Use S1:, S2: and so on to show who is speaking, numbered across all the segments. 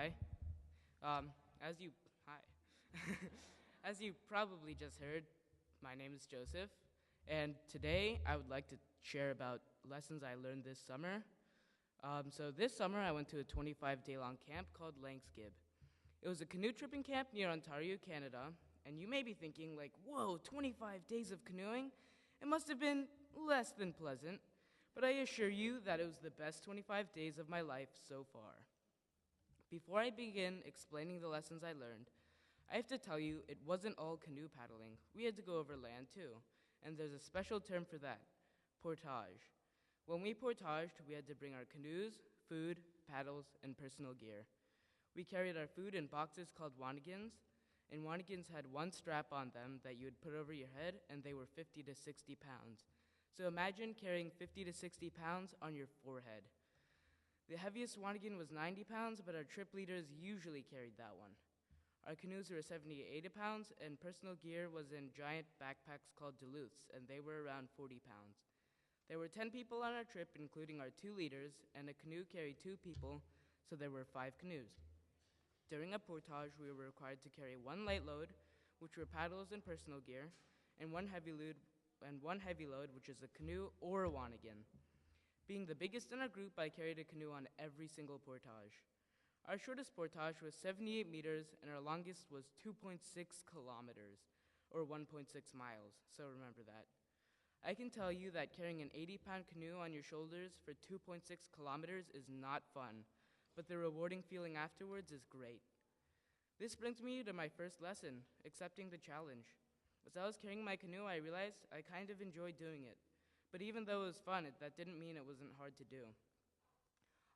S1: Hi. Um, as you hi, as you probably just heard, my name is Joseph, and today I would like to share about lessons I learned this summer. So this summer I went to a 25-day-long camp called Langskib. It was a canoe tripping camp near Ontario, Canada, and you may be thinking like, "Whoa, 25 days of canoeing? It must have been less than pleasant." But I assure you that it was the best 25 days of my life so far. Before I begin explaining the lessons I learned, I have to tell you it wasn't all canoe paddling. We had to go over land too, and there's a special term for that, portage. When we portaged, we had to bring our canoes, food, paddles, and personal gear. We carried our food in boxes called wanigans, and wanigans had one strap on them that you would put over your head, and they were 50 to 60 pounds. So imagine carrying 50 to 60 pounds on your forehead. The heaviest wanigan was 90 pounds, but our trip leaders usually carried that one. Our canoes were 70 to 80 pounds, and personal gear was in giant backpacks called Duluths, and they were around 40 pounds. There were 10 people on our trip, including our 2 leaders, and a canoe carried 2 people, so there were 5 canoes. During a portage, we were required to carry 1 light load, which were paddles and personal gear, and one heavy load, which is a canoe or a wanigan. Being the biggest in our group, I carried a canoe on every single portage. Our shortest portage was 78 meters, and our longest was 2.6 kilometers, or 1.6 miles, so remember that. I can tell you that carrying an 80-pound canoe on your shoulders for 2.6 kilometers is not fun, but the rewarding feeling afterwards is great. This brings me to my first lesson, accepting the challenge. As I was carrying my canoe, I realized I kind of enjoyed doing it. But even though it was fun, that didn't mean it wasn't hard to do.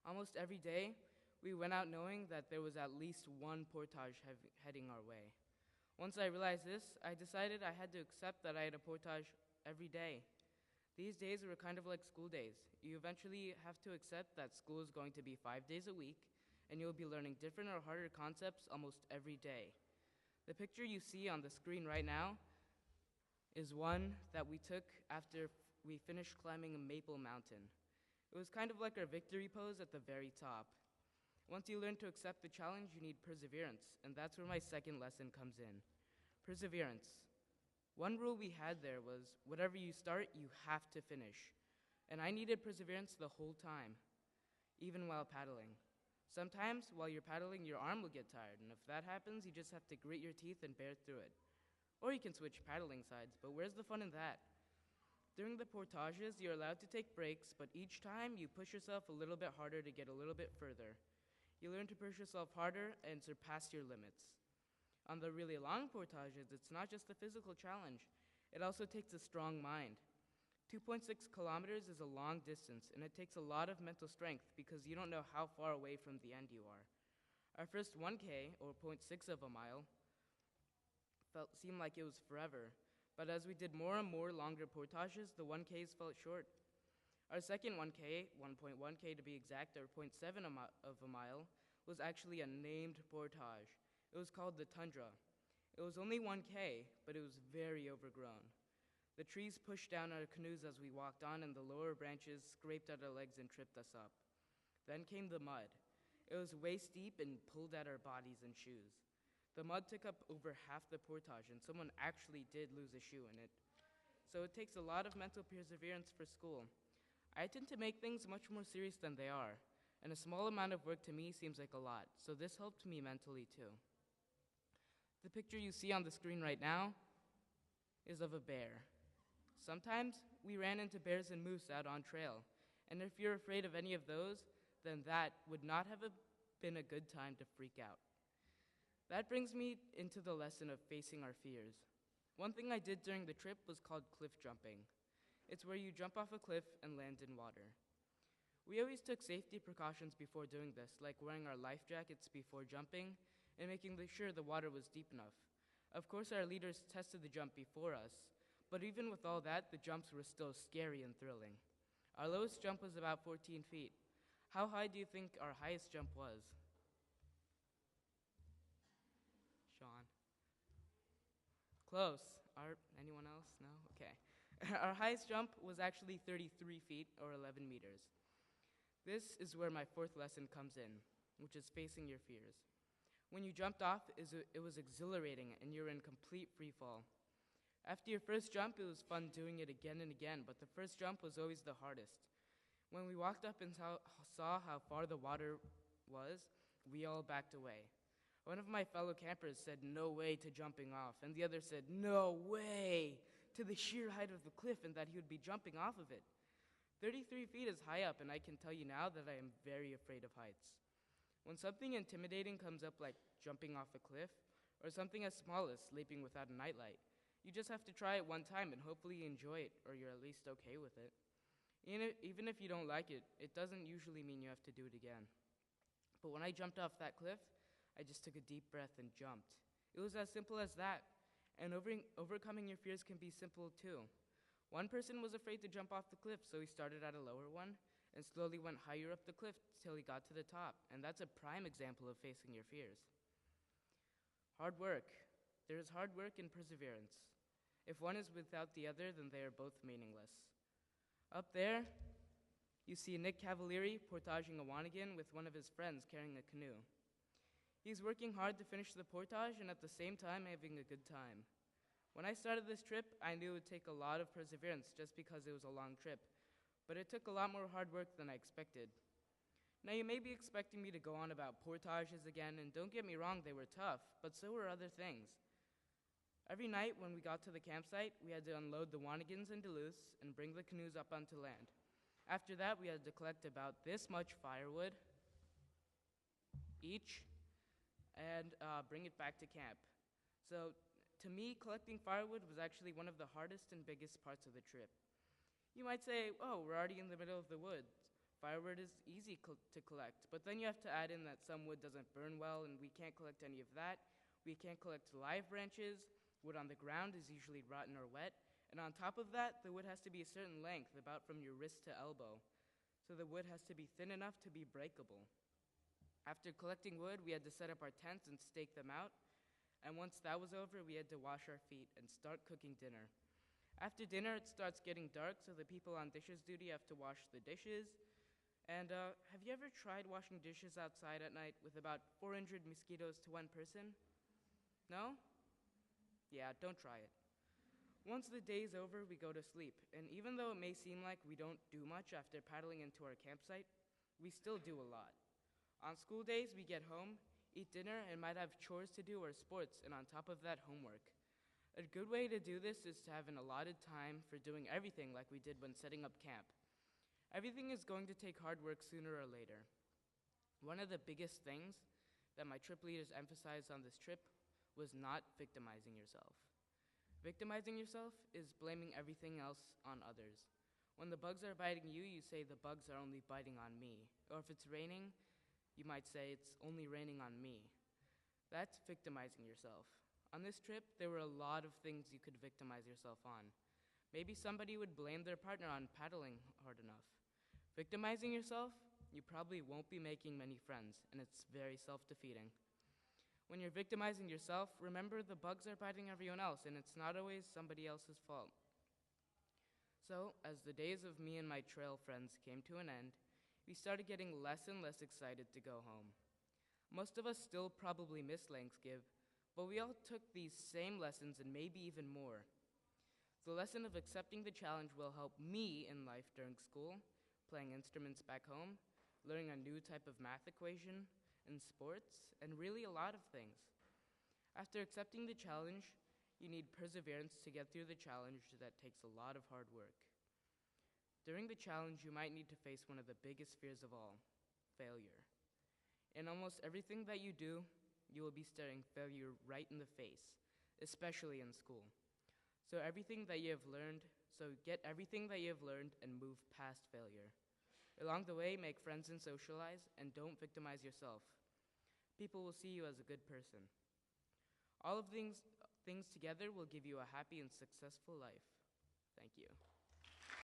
S1: Almost every day, we went out knowing that there was at least one portage heading our way. Once I realized this, I decided I had to accept that I had a portage every day. These days were kind of like school days. You eventually have to accept that school is going to be 5 days a week, and you'll be learning different or harder concepts almost every day. The picture you see on the screen right now is one that we took after we finished climbing a maple mountain. It was kind of like our victory pose at the very top. Once you learn to accept the challenge, you need perseverance, and that's where my second lesson comes in. Perseverance. One rule we had there was whatever you start, you have to finish. And I needed perseverance the whole time, even while paddling. Sometimes, while you're paddling, your arm will get tired, and if that happens, you just have to grit your teeth and bear through it. Or you can switch paddling sides, but where's the fun in that? During the portages, you're allowed to take breaks, but each time you push yourself a little bit harder to get a little bit further. You learn to push yourself harder and surpass your limits. On the really long portages, it's not just a physical challenge. It also takes a strong mind. 2.6 kilometers is a long distance, and it takes a lot of mental strength because you don't know how far away from the end you are. Our first 1K, or 0.6 of a mile, seemed like it was forever. But as we did more and more longer portages, the 1Ks felt short. Our second 1K, 1.1K to be exact, or 0.7 of a mile, was actually a named portage. It was called the Tundra. It was only 1K, but it was very overgrown. The trees pushed down our canoes as we walked on, and the lower branches scraped at our legs and tripped us up. Then came the mud. It was waist deep and pulled at our bodies and shoes. The mud took up over half the portage, and someone actually did lose a shoe in it. So it takes a lot of mental perseverance for school. I tend to make things much more serious than they are, and a small amount of work to me seems like a lot, so this helped me mentally too. The picture you see on the screen right now is of a bear. Sometimes we ran into bears and moose out on trail, and if you're afraid of any of those, then that would not have been a good time to freak out. That brings me into the lesson of facing our fears. One thing I did during the trip was called cliff jumping. It's where you jump off a cliff and land in water. We always took safety precautions before doing this, like wearing our life jackets before jumping and making sure the water was deep enough. Of course, our leaders tested the jump before us, but even with all that, the jumps were still scary and thrilling. Our lowest jump was about 14 feet. How high do you think our highest jump was? Sean. Close. Anyone else? No? Okay. Our highest jump was actually 33 feet, or 11 meters. This is where my fourth lesson comes in. which is facing your fears. When you jumped off, it was exhilarating and you're in complete free fall. After your first jump, it was fun doing it again and again, but the first jump was always the hardest. When we walked up and saw how far the water was, we all backed away. One of my fellow campers said no way to jumping off, and the other said no way to the sheer height of the cliff and that he would be jumping off of it. 33 feet is high up, and I can tell you now that I am very afraid of heights. When something intimidating comes up like jumping off a cliff, or something as small as sleeping without a nightlight, you just have to try it one time and hopefully enjoy it, or you're at least okay with it. Even if you don't like it, it doesn't usually mean you have to do it again. But when I jumped off that cliff, I just took a deep breath and jumped. It was as simple as that, and overcoming your fears can be simple too. One person was afraid to jump off the cliff, so he started at a lower one and slowly went higher up the cliff till he got to the top, and that's a prime example of facing your fears. Hard work. There is hard work and perseverance. If one is without the other, then they are both meaningless. Up there, you see Nick Cavalieri portaging a Wanigan with one of his friends carrying a canoe. He's working hard to finish the portage and at the same time having a good time. When I started this trip, I knew it would take a lot of perseverance just because it was a long trip, but it took a lot more hard work than I expected. Now you may be expecting me to go on about portages again, and don't get me wrong, they were tough, but so were other things. Every night when we got to the campsite, we had to unload the Wanigans and Duluths and bring the canoes up onto land. After that, we had to collect about this much firewood each and bring it back to camp. So to me, collecting firewood was actually one of the hardest and biggest parts of the trip. You might say, oh, we're already in the middle of the woods. Firewood is easy to collect, but then you have to add in that some wood doesn't burn well, and we can't collect any of that. We can't collect live branches. Wood on the ground is usually rotten or wet, and on top of that, the wood has to be a certain length, about from your wrist to elbow. So the wood has to be thin enough to be breakable. After collecting wood, we had to set up our tents and stake them out, and once that was over, we had to wash our feet and start cooking dinner. After dinner, it starts getting dark, so the people on dishes duty have to wash the dishes. And have you ever tried washing dishes outside at night with about 400 mosquitoes to one person? No? Yeah, don't try it. Once the day's over, we go to sleep, and even though it may seem like we don't do much after paddling into our campsite, we still do a lot. On school days, we get home, eat dinner, and might have chores to do or sports, and on top of that, homework. A good way to do this is to have an allotted time for doing everything like we did when setting up camp. Everything is going to take hard work sooner or later. One of the biggest things that my trip leaders emphasized on this trip was not victimizing yourself. Victimizing yourself is blaming everything else on others. When the bugs are biting you, you say the bugs are only biting on me. Or if it's raining, you might say it's only raining on me. That's victimizing yourself. On this trip, there were a lot of things you could victimize yourself on. Maybe somebody would blame their partner on paddling hard enough. Victimizing yourself, you probably won't be making many friends, and it's very self-defeating. When you're victimizing yourself, remember the bugs are biting everyone else, and it's not always somebody else's fault. So, as the days of me and my trail friends came to an end, we started getting less and less excited to go home. Most of us still probably miss Thanksgiving, but we all took these same lessons and maybe even more. The lesson of accepting the challenge will help me in life during school, playing instruments back home, learning a new type of math equation, in sports, and really a lot of things. After accepting the challenge, you need perseverance to get through the challenge that takes a lot of hard work. During the challenge, you might need to face one of the biggest fears of all, failure. In almost everything that you do, you will be staring failure right in the face, especially in school. So get everything that you have learned and move past failure. Along the way, make friends and socialize, and don't victimize yourself. People will see you as a good person. All of these things together will give you a happy and successful life. Thank you.